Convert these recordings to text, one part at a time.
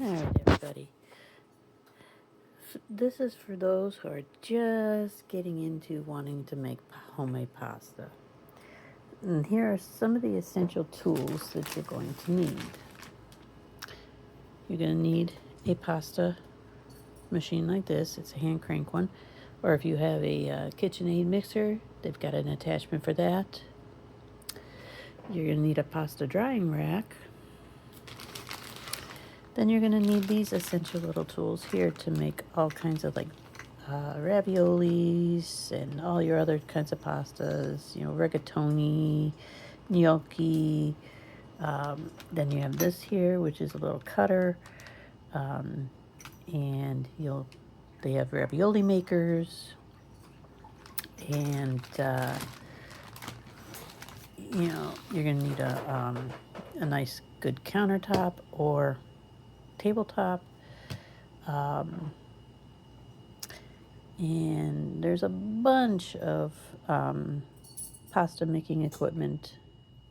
Alright, everybody. This is for those who are just getting into wanting to make homemade pasta. And here are some of the essential tools that you're going to need. You're going to need a pasta machine like this. It's a hand crank one. Or if you have a KitchenAid mixer, they've got an attachment for that. You're going to need a pasta drying rack. Then you're going to need these essential little tools here to make all kinds of raviolis and all your other kinds of pastas, rigatoni, gnocchi. Then you have this here, which is a little cutter. And they have ravioli makers. And, you're going to need a nice good countertop or tabletop. And there's a bunch of pasta making equipment,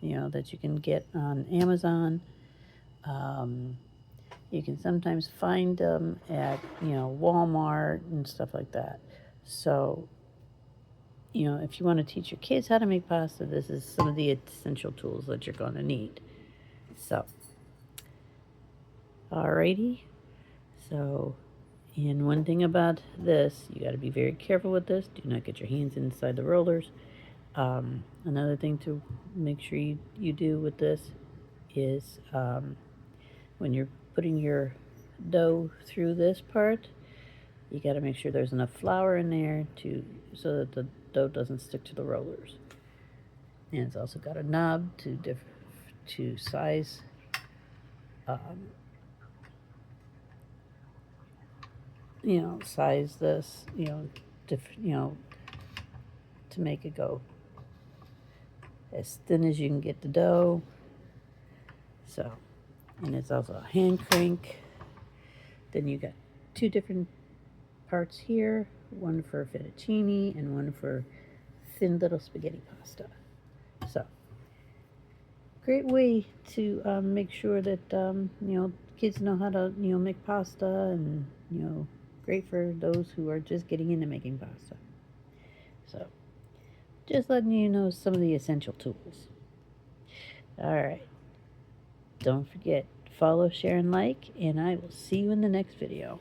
that you can get on Amazon. You can sometimes find them at, Walmart and stuff like that. So, if you want to teach your kids how to make pasta, this is some of the essential tools that you're going to need. So, alrighty. So, and one thing about this, you got to be very careful with this. Do not get your hands inside the rollers. Another thing to make sure you do with this is when you're putting your dough through this part, you got to make sure there's enough flour in there so that the dough doesn't stick to the rollers. And it's also got a knob to size size this, to make it go as thin as you can get the dough. So, and it's also a hand crank. Then you got two different parts here, one for fettuccine and one for thin little spaghetti pasta. So, great way to make sure that kids know how to make pasta, and great for those who are just getting into making pasta. So, just letting you know some of the essential tools. Alright. Don't forget, follow, share, and like, and I will see you in the next video.